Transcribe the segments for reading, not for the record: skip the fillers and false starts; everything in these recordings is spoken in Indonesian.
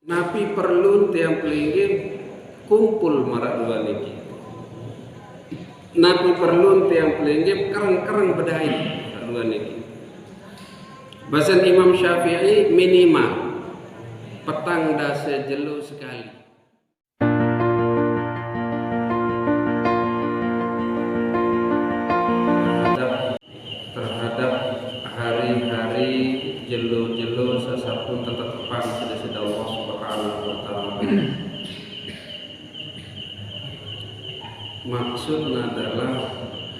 Nabi perlu tiang pelingin kumpul marak dua niki. Nabi perlu tiang pelingin kereng-kereng bedain dua niki. Bahasan Imam Syafi'i minimal petang dasa jelu sekali. Terhadap hari-hari jelu-jelu sesapun tetapkan sedih Allah Subhanahu wa ta'ala. Maksudnya adalah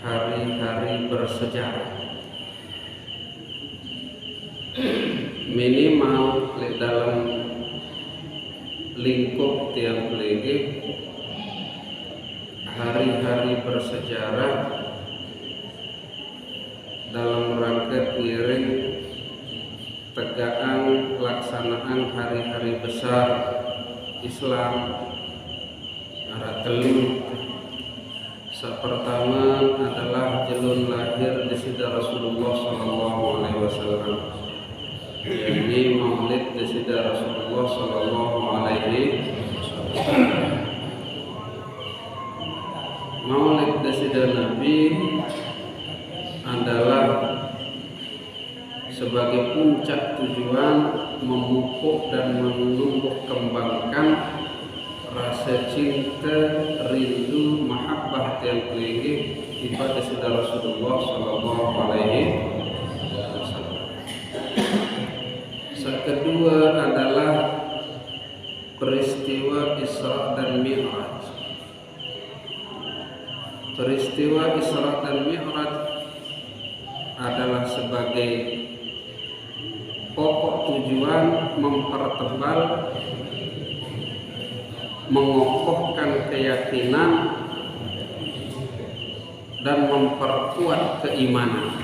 hari-hari bersejarah. Minimal dalam lingkup tiang peligih hari-hari bersejarah dalam rangka ngiring tegaan pelaksanaan hari-hari besar Islam arah telu. Pertama adalah jelun lahir desida Rasulullah sallallahu alaihi wasallam. Ini maulid desida Rasulullah sallallahu alaihi wasallam. Maulid desida Nabi adalah sebagai puncak tujuan memupuk dan menumbuh kembangkan rasa cinta, rindu, mahabbah yang pelingin ibadah sedara Rasulullah sallallahu alaihi wasallam. Yang kedua adalah peristiwa Isra dan Mi'raj. Peristiwa Isra dan Mi'raj adalah sebagai pokok tujuan mempertebal, mengokohkan keyakinan dan memperkuat keimanan.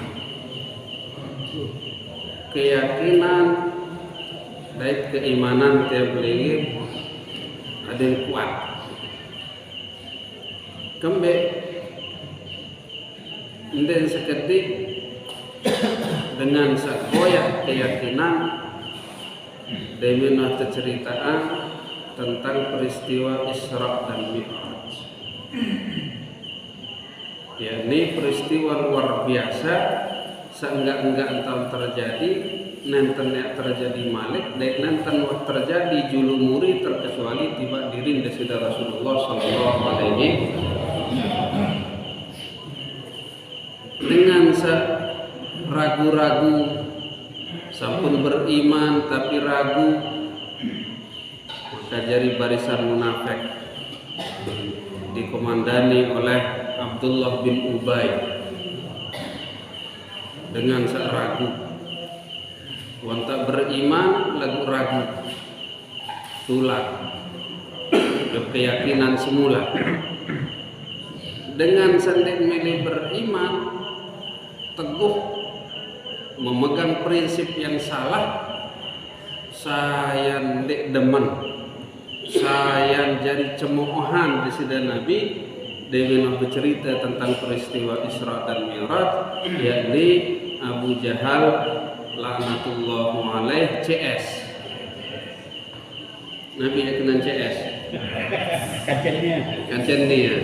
Keyakinan dan keimanan tiap beli ada yang kuat. Kembali dan seketik dengan segoyah keyakinan demi ceritaan tentang peristiwa Isra dan Mi'raj. Ya, ini peristiwa luar biasa, seenggak-enggak entah terjadi, nanten terjadi malik, dan nanten terjadi julumuri terkecuali tiba diri desida Rasulullah sallallahu alaihi dengan ragu-ragu, sampun beriman tapi ragu. Kajari barisan munafik dikomandani oleh Abdullah bin Ubay dengan ragu, wanta beriman lagu ragu, tulang keyakinan semula. Dengan sendiri milih beriman, teguh memegang prinsip yang salah, saya ndek demen, saya jadi cemoohan di sida Nabi dengan bercerita tentang peristiwa Isra dan Mi'raj, yakni Abu Jahal laknatullahu alaih CS. Nabi yang kenal CS. Kacennya.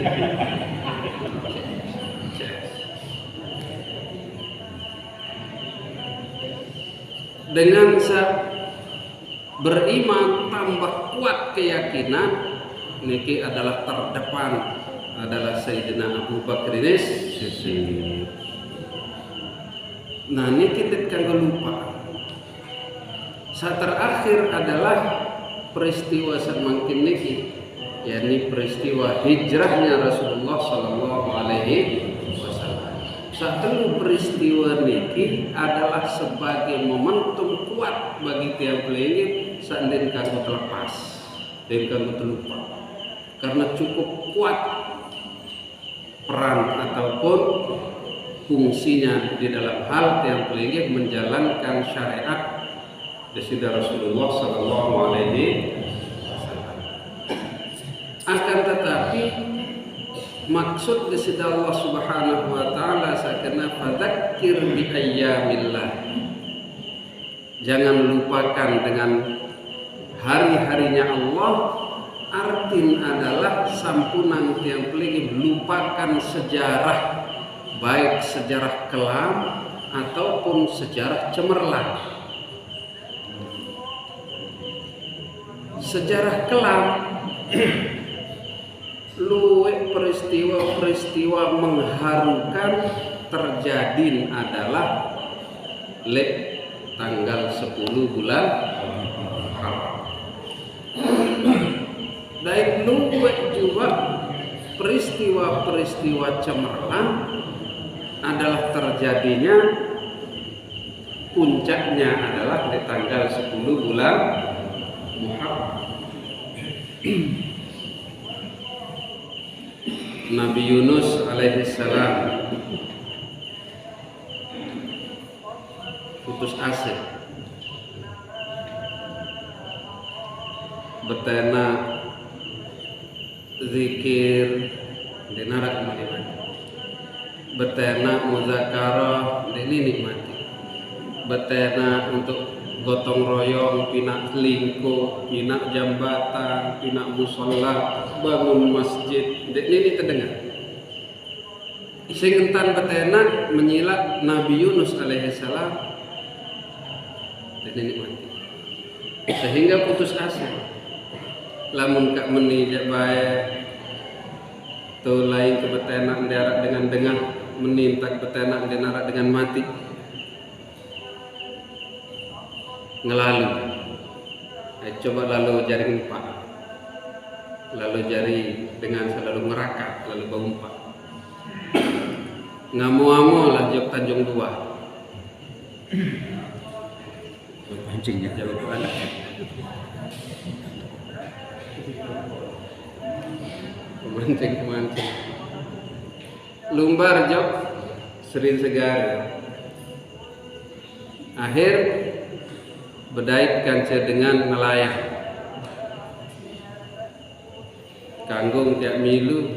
Dengan beriman tambah kuat keyakinan niki adalah terdepan adalah Sayyidina Abu Bakar Siddiq. Nah niki tidak lupa. Saat terakhir adalah peristiwa semangkin niki, yakni peristiwa hijrahnya Rasulullah sallallahu alaihi wasallam. Satu peristiwa niki adalah sebagai momentum kuat bagi tiap pelingin sandin kagak terlepas dan kagak terlupa, karena cukup kuat peran ataupun fungsinya di dalam hal tiap pelingin menjalankan syariat desida Rasulullah sallallahu alaihi wasallam. Akan tetapi maksud desida Allah Subhanahu wa ta'ala sakena fadzakir bi ayyamillah. Jangan lupakan dengan hari-harinya Allah artin adalah sampunang tiang peligi lupakan sejarah, baik sejarah kelam ataupun sejarah cemerlang. Sejarah kelam luwek peristiwa-peristiwa mengharukan terjadi adalah tanggal 10 bulan Muharram. Dan luwek juga peristiwa-peristiwa cemerlang adalah terjadinya puncaknya adalah di tanggal 10 bulan Muharram. Nabi Yunus alaihissalam putus asa betena zikir dinarak nikmati, betena muzakarah dinikmati, betena untuk gotong royong, pinak lingko, pinak jambatan, pinak musola, bangun masjid, ini terdengar. Sing entan betena menyilak Nabi Yunus alaihissalam, ini nikmati. Sehingga putus asa. Lamun kak menijak baik, tu lain ke betena diarak dengan dengar, menintak betena diarak dengan mati. Ngelalu, coba lalu jaring empat, lalu jari dengan selalu ngerakat, lalu berumpat. Ngamu-ngamu lah jawab Tanjung Dua. Pancingnya Jawab anak. Pemancing. Lumbar jawab Serin Segar. Akhir berdaitkan dengan nelayan. Kanggung tiap milu,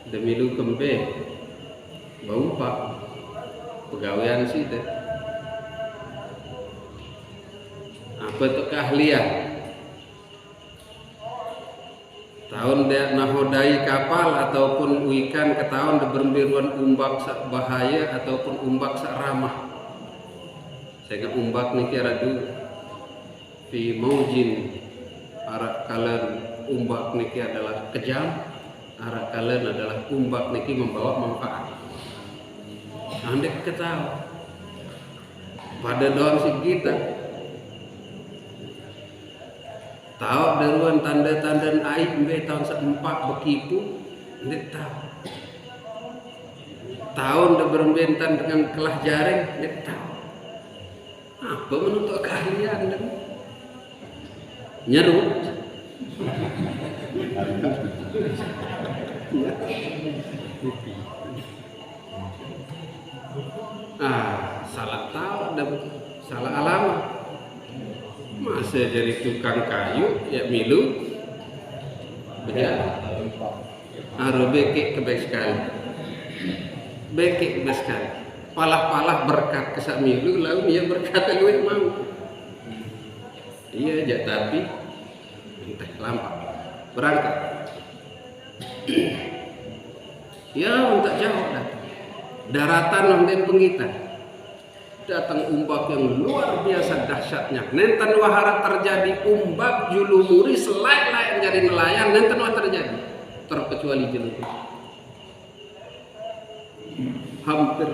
demilu kembe, baupak, pegawaian sih deh. Apa itu keahlian? Tahun dia nahodai kapal ataupun ikan ke tahun berbiruan umbak sak bahaya ataupun umbak sak ramah. Sehingga umbak ni kira du fi maujin arak kalen umbak niki adalah kejam, arak kalen adalah umbak niki membawa manfaat. Anda ketahui pada doang si kita tahu daruan tanda-tanda aib be tahun 4 bekipu, anda tahun dah berbentan dengan kelah jaring, anda tahu. Apa menuntut keahlian dan nyerut? Salah tahu dan salah alamat. Masa jadi tukang kayu ya milu beja. Bekik kebaik sekali. Bekik kebaik sekali. Palah-palah berkat kesak milu lalu dia berkata gue mau. Iya aja tapi entah lampak berangkat. Ya untuk jauh dah. Daratan nonton pengitan. Datang umbak yang luar biasa dahsyatnya. Nenten wahara terjadi umbak julumuri selain jadi nelayan nenten wah terjadi terkecuali jelumuri. Hampir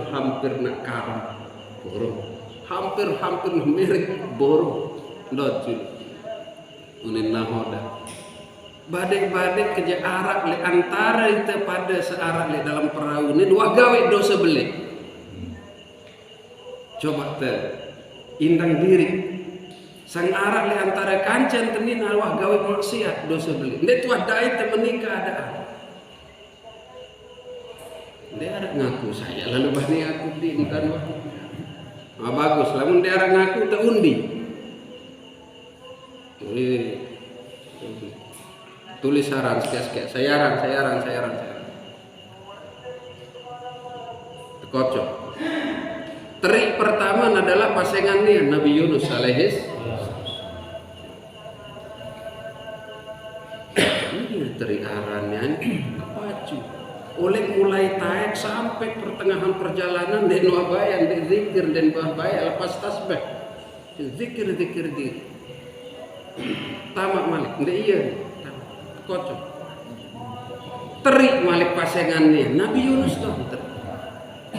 nak karam borong, hampir mirip borong dojul unin nahoda badai kerja arak le antara itu pada searak le dalam perahu ini dua gawe dosa belik coba te indang diri sang arak le antara kancan tenin wah gawe maksiat dosa belik ini tuah dai te menikah ada dia ada ngaku saya lalu bani aku diintan wah bagus lamun dia ada ngaku tak undi tulis saran sekian sayaran tekocok trik pertama adalah pasangannya Nabi Yunus alaihis teri arannya kepacu. Oleh mulai taek sampai pertengahan perjalanan den wabayan den zikir den bahaya lepas tasbih. Zikir di. Tamak malik, ndak iya. Kocok. Terik malik pasengannya Nabi Yunus doang terik.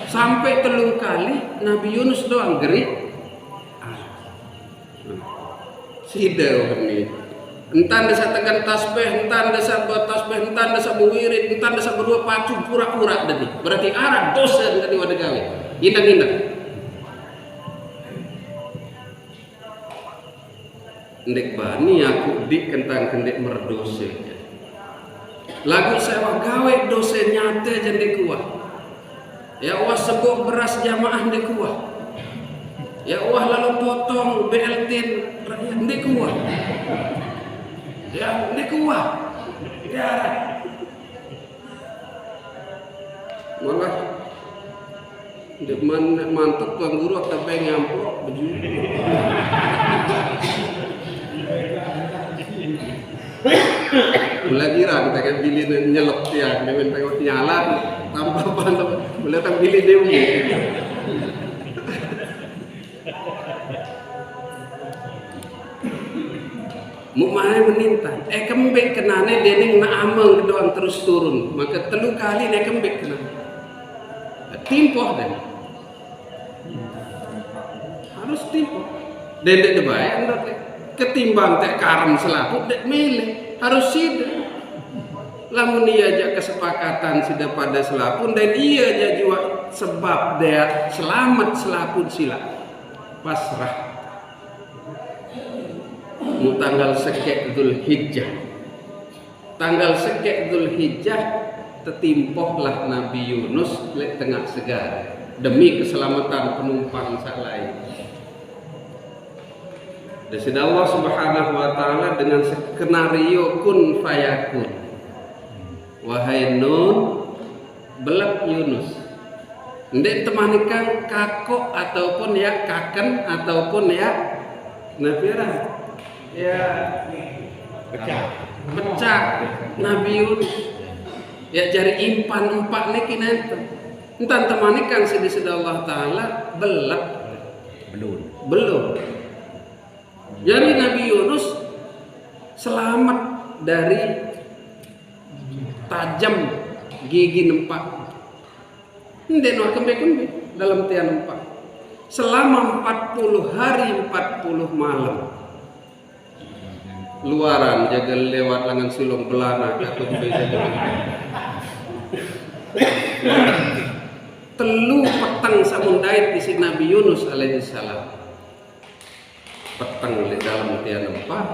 Sampai 3 kali Nabi Yunus doang gerik. Sida ini. Entan desa tekan tasbih, entan desa buat tasbih, entan desa buwirid, entan desa berdua pacu pura-pura tadi. Berarti arah dosa tadi wadah gawe. Indang-indang. Ndek bani aku dik kentang kendek merdose. Lagu sewa gawe dosa nyata jendek kuah. Ya Allah sebuah beras jamaah ndek kuah. Ya Allah lalu potong BLT rakyat ndek kuah. Ya ndek kuah. Ya. Malah ndek mantap tuan guru atau pengamplok baju. Lagi rang tak bilin nyelok tiang dengan tengok nyala tanpa apa boleh tak bilin dia. Mumai menintang, kembek kenane dening na amang kedoang terus turun, maka 3 kali ne kembek kenane. Timpoh dan harus timpoh. Dendek debai andot ketimbang tek karam selaku dek milih harus sida. Lamun ia aja kesepakatan sida pada selapun dan ia aja juga sebab dia selamat selapun sila pasrah. Mu tanggal sekek Dzulhijjah. Tanggal sekek Dzulhijjah tetimpohlah Nabi Yunus lek tengah segara demi keselamatan penumpang sak lain. Dan Allah Subhanahu wa taala dengan skenario kun fayakun. Wahai Nun, belak Yunus. Ndek temanikan kakok ataupun ya kaken ataupun ya napira. Ya pecah Nabi Yunus ya jari impan empat niki nenten entan temanikan sedih Allah Ta'ala belum jadi Nabi Yunus selamat dari tajam gigi nempak ndek no kembe dalam tiang nempak selama 40 hari 40 malam luaran jaga lewat langan silong belana atau beda telu petang samundait di Nabi Yunus alaihissalam petang di dalam tiang empat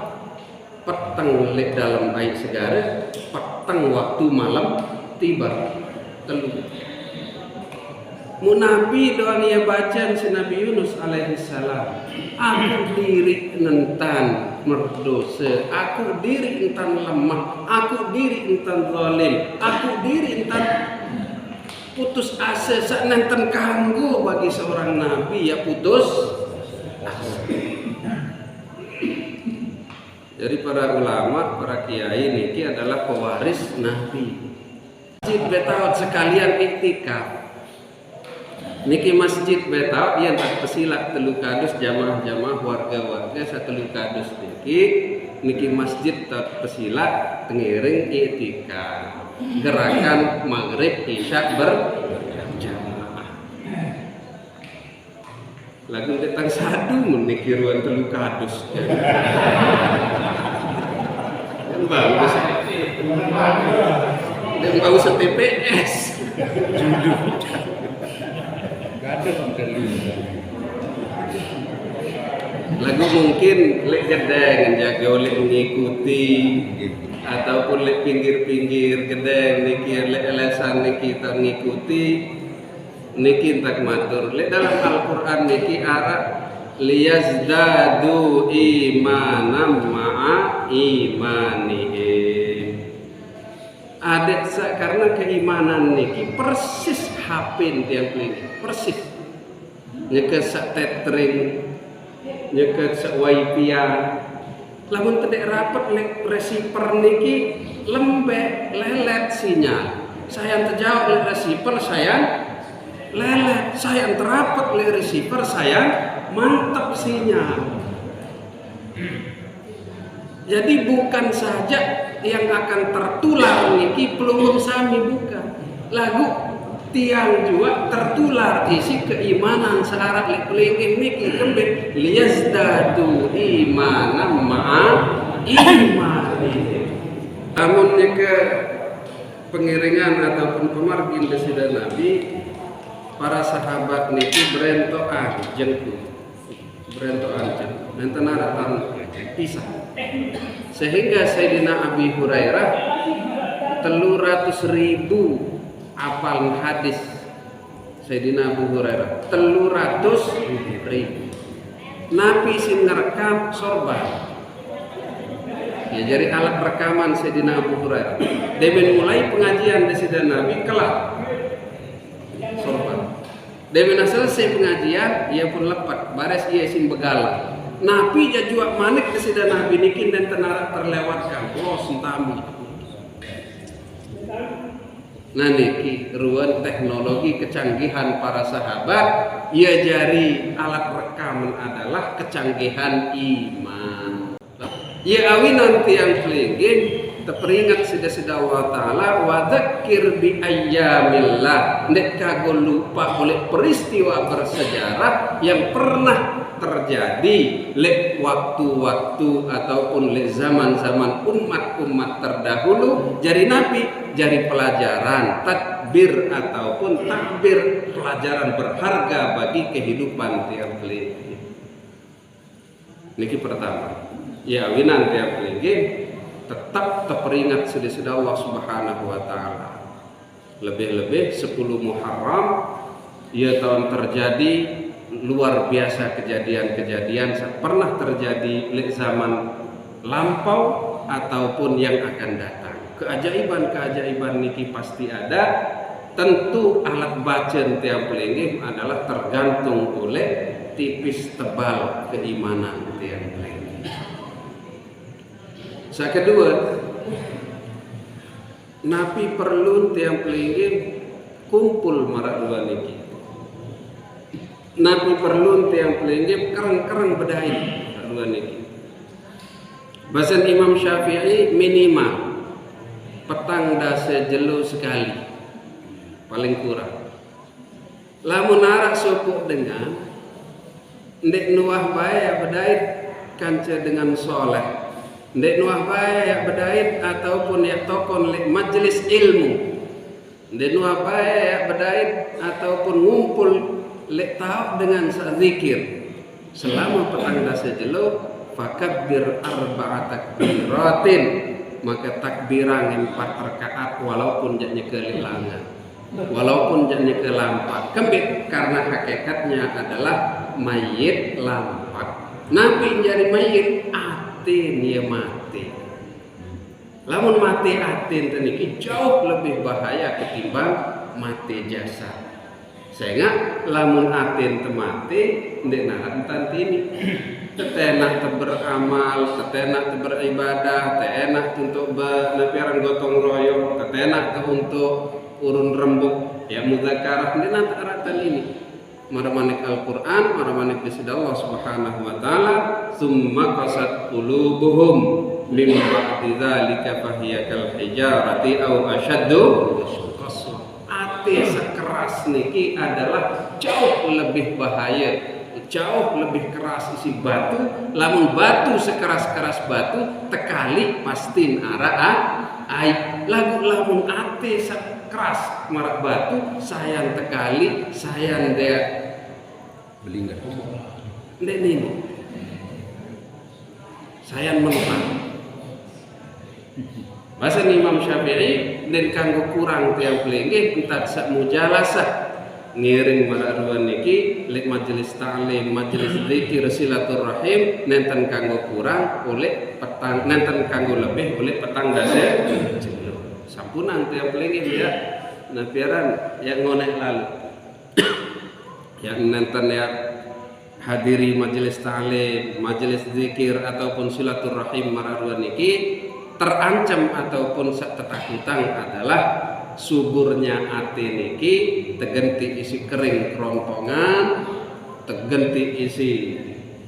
petang di dalam air segara petang waktu malam tiba telu Munabi doang ia baca si Nabi Yunus alaihissalam. Aku diri nentan merdosa, aku diri entan lemah, aku diri entan zalim, aku diri entan putus asa. Sak nenten kanggo bagi seorang nabi ya putus asa. Jadi para ulama, para kiai niki adalah pewaris nabi. Masjid betaut sekalian iktikaf. Niki masjid betaut yang tak pesilat telu kadus jamaah-jamaah warga-warga satelu kadus niki masjid tak pesilat tengiring iktikaf gerakan maghrib isya berjamaah lagu tentang sadu meniki ruang telu kadus kan bagus dan bagus TPS judul lagu mungkin lek gedeng jaga oleh mengikuti ataupun lek pinggir-pinggir gedeng niki lek alasan niki tak mengikuti niki tak matur lek dalam Al-Qur'an niki arah liyazdadu imanam ma'a imanihim adet karena keimanan niki persis hapin tiang ini persis nyeket sak tetring nyeket sak wifi Lamun tidak rapat receiver niki lembek lelet sinyal. Saya terjauh le receiver saya lelet, saya terapat le receiver saya mantap sinyal. Jadi bukan saja yang akan tertular niki pelungum sami bukan. Lagu tiang juga tertular isi keimanan searah lek niki kembali liyazdadu imanan ma'a imani. Namun ke pengiringan ataupun pemargin desida Nabi, para sahabat niki berentoan jengku berentoan nenten aratan pisah. Sehingga Sayyidina Abi Hurairah 300.000 apal hadis. Sayyidina Abu Hurairah 300.000. Nabi sing ngerekam sorban. Ya jadi alat rekaman Sayyidina Abu Hurairah. Demen mulai pengajian di Sayyidina Nabi kelak sorban. Demen selesai pengajian ia pun lepat bares ia sing begala. Nabi jajua manik di Sayyidina Nabi niki dan tenarak terlewatkan. Oh sentamu. Nah niki ruang teknologi kecanggihan para sahabat, ia jari alat rekaman adalah kecanggihan iman. Ya awi nanti yang pelingging teperingat sida-sida Allah Ta'ala wa dzakir bi ayyamillah. Ndek kagol lupa oleh peristiwa bersejarah yang pernah terjadi lek waktu-waktu ataupun lek zaman-zaman umat-umat terdahulu. Jari Nabi jari pelajaran tadbir ataupun takbir, pelajaran berharga bagi kehidupan tiap pelingging. Niki pertama. Ya winan tiap pelingging tetap teperingat sudah Allah Subhanahu wa taala. Lebih-lebih 10 Muharram ya tahun terjadi luar biasa kejadian-kejadian pernah terjadi di zaman lampau ataupun yang akan datang. Keajaiban-keajaiban niki pasti ada. Tentu alat bacaan tiap pelinggih adalah tergantung oleh tipis tebal keimanan tiap pelinggih. Yang kedua, Nabi perlu tiang pelinggih kumpul marak dua niki. Nabi perlu tiang pelinggih kereng-kereng bedain dua niki. Bahasa Imam Syafi'i minimal petang dase jelu sekali paling kurang. Lamun arak sopuk dengan ndek nuah bae bedait kanca dengan soleh. Ndek nuah bae ya bedait ataupun ya tokon lek majelis ilmu. Ndek nuah bae ya bedait ataupun ngumpul lek tahu dengan zikir. Selama petang dasa jelo fakabbir arba'at takbiratin, maka takbirang 4 rakaat walaupun jaknya kelilangan. Walaupun jaknya kelampat kembit karena hakikatnya adalah mayit lampat. Nabi jadi mayit atin ya mati. Lamun mati atin teniki jauh lebih bahaya ketimbang mati jasad. Sehingga lamun atin temati ndek nahan tantini. Tetenak beramal, tetenak beribadah, tetenak untuk napiaran gotong royong, tetenak untuk urun rembuk ya mudzakarah ndek nanti ini. Maramanik Al-Quran, maramanik bisida Allah Subhanahu wa ta'ala, summa qasat qulubuhum min ba'di dzalika fahiya kal hijarati aw ashaddu qaswa. Ati sekeras niki adalah jauh lebih bahaya, jauh lebih keras isi batu. Lamun batu sekeras-keras batu tekali pastin arah ai. Lamun ati keras marak batu sayang tekali sayang dia Belinggar. ndek nini sayang menumpang. Bahasa Imam Syafi'i dan kanggo kurang tiang pelinggih entak sak mujalasah ngiring maraduan niki lek majelis ta'lim, majelis zikir silaturahim nenten kanggo kurang oleh petang, nenten kanggo lebih oleh petang dasa jelo. Sampunan tiang pelinggih ya napiaran yang ngonek lalu yang nenten ya hadiri majelis ta'lim, majelis zikir ataupun silaturahim mararwa niki terancam ataupun tetakutang adalah suburnya ati niki tegenti isi kering kerompongan, tegenti isi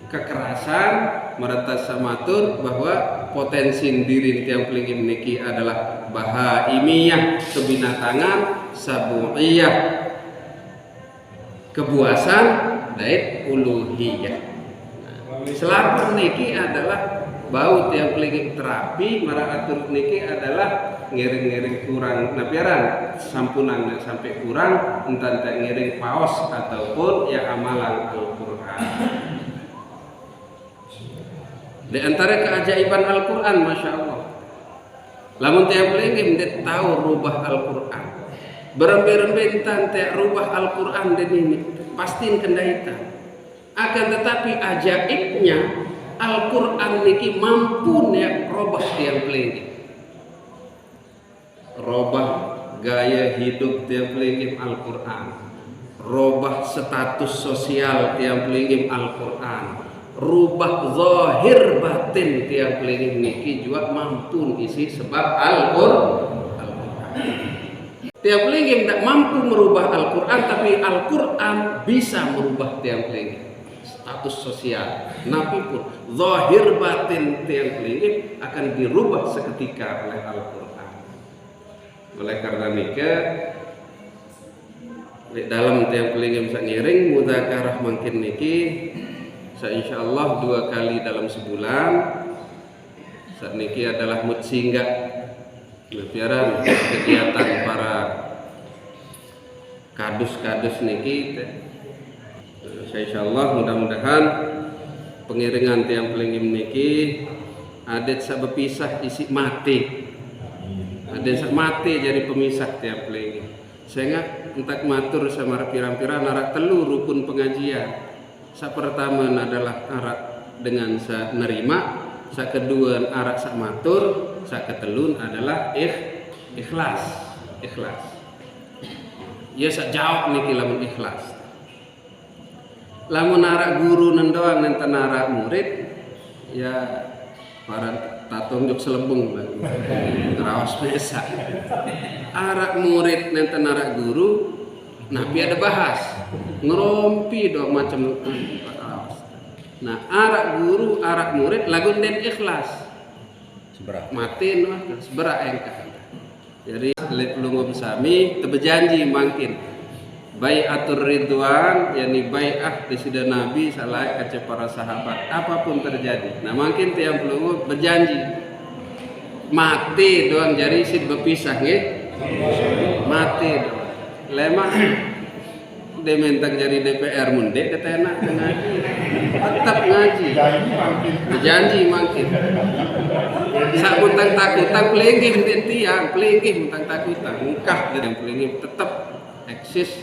kekerasan, merata samatur bahwa potensi diri yang pelingin niki adalah bahaimiyah kebinatangan, sabu'iyah kebuasan, dait uluhiyah. Selapur niki adalah bau yang pelingin terapi, maratur niki adalah ngiring-ngiring kurang nabiaran sampunan sampai kurang entah ngiring paus ataupun ya amalan Al-Quran. Di antara keajaiban Al-Quran, Masya Allah, lamun tiap lagi mendet tahu rubah Al-Quran, berembe-rembe tiap rubah Al-Quran dan ini pastiin kendaitan. Akan tetapi ajaibnya Al-Quran niki mampu ya rubah tiap lagi, rubah gaya hidup tiap lagi Al-Quran, rubah status sosial tiap lagi Al-Quran, rubah zahir batin tiap pelingin niki juga mampu isi sebab Al-Quran. Tiap pelingin tidak mampu merubah Al-Quran, tapi Al-Quran bisa merubah tiap pelingin status sosial. Nabi pun zahir batin tiap pelingin akan dirubah seketika oleh Al-Quran. Oleh karena nika dalam tiap pelingin bisa ngiring mudzakarah makin niki insyaallah 2 kali dalam sebulan. Saat niki adalah mutsinggah lebaran kegiatan para kadus-kadus niki. Insyaallah mudah-mudahan pengiringan tiang pelingim niki adet sabepisah isi mati. Adet sak mati jadi pemisah tiang pelingim. Sehingga entak matur sama pirang-pirang narak telu rukun pengajian. Sa pertama adalah arak dengan sa nerima, sa kedua arak sa matur, sa ketelun adalah ikhlas. Ya sa jawab niki lamun ikhlas. Lamun arak guru nendoang nenten arak murid, ya para tatunjuk selembung ngerawas mesa. Arak murid nenten arak guru, Nabi ada bahas ngerompi dong macam. Nah arak guru arak murid lagun den ikhlas matin seberak engkah. Jadi lungum sami tebejanji makin bai'atur ridwan, yakni bai'ah disida Nabi salah kaca para sahabat apapun terjadi. Nah makin tiang pelungu berjanji mati doang jari sid berpisah nggih. Mati doang. Lemah dementang jadi DPR munde ketena ngaji tetap ngaji berjanji makin sak muntang takutang pelingih den tiang pelingih muntang takutang mungkah dan pelingih tetap eksis,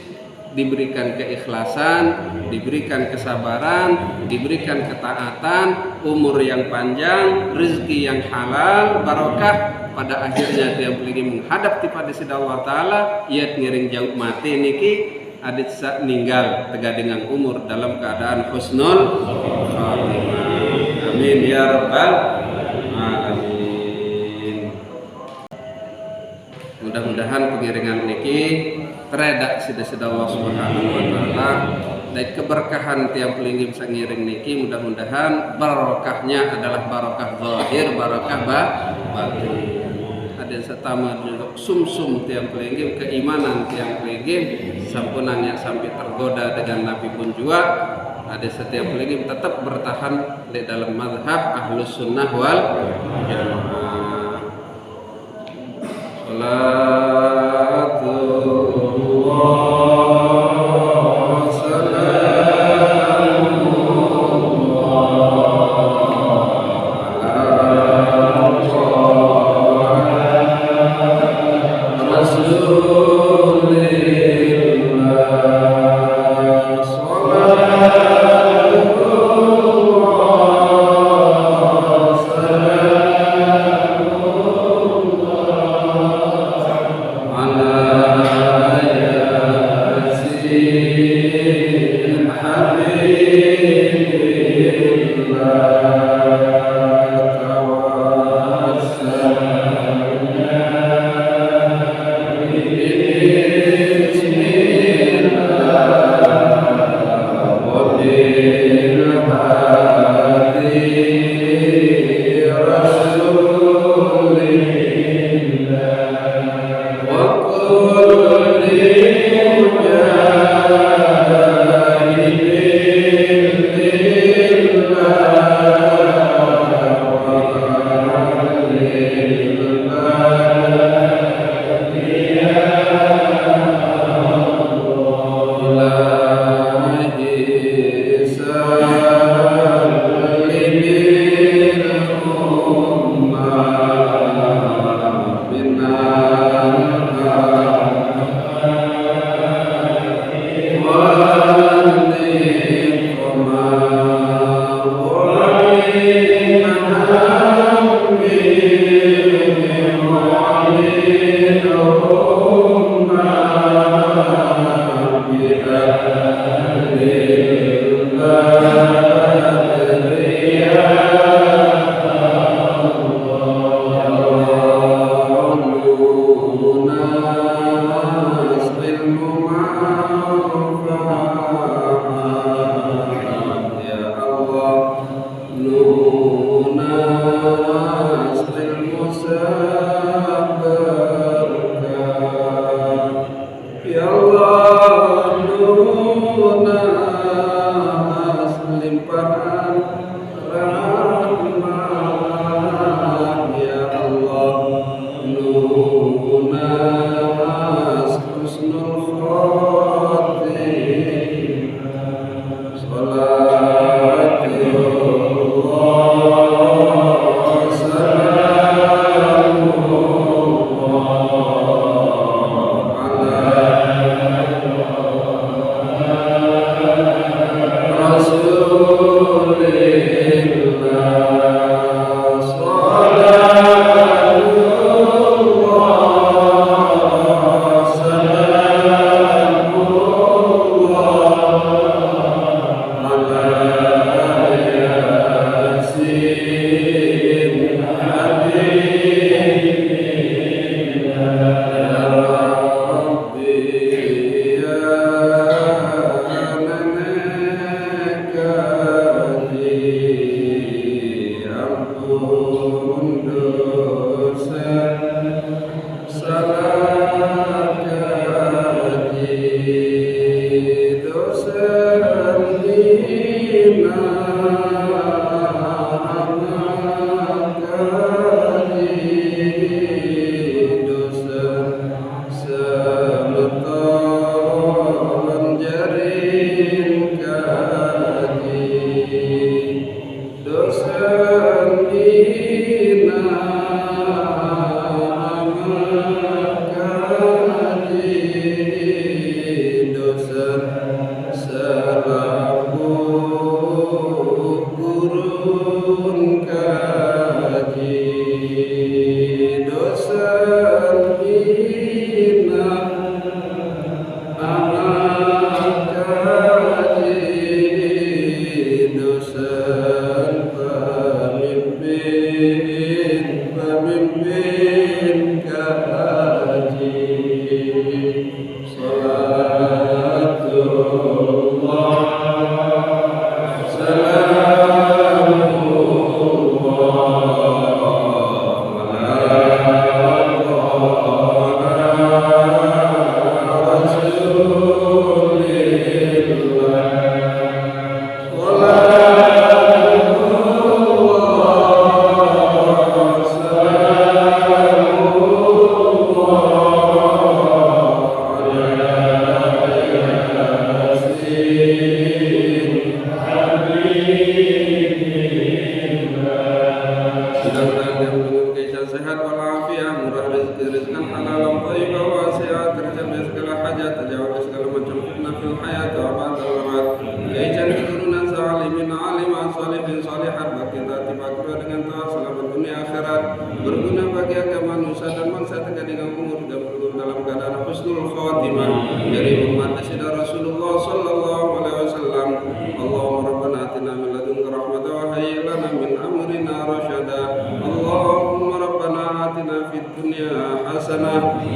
diberikan keikhlasan, diberikan kesabaran, diberikan ketaatan, umur yang panjang, rezeki yang halal, barokah. Pada akhirnya dia pelingih menghadap kepada sida Allah Ta'ala, ia ngiring jauh mati niki adit sak ninggal tega dengan umur dalam keadaan husnul khatimah. Amin ya rabbal alamin. Mudah-mudahan pengiringan niki teredak sida-sida Allah Subhanahu wa taala dan keberkahan tiang pelingim sangiring niki mudah-mudahan barokahnya adalah barokah zahir, barokah batin. Ada setama sumsum tiang pelingim, keimanan tiang pelingim sampunannya sampai tergoda dengan Nabi pun juga. Ada setiap pelingim tetap bertahan di dalam mazhab Ahlus Sunnah wal Jamaah. Salatullah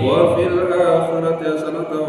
وفي الآخرة حسنة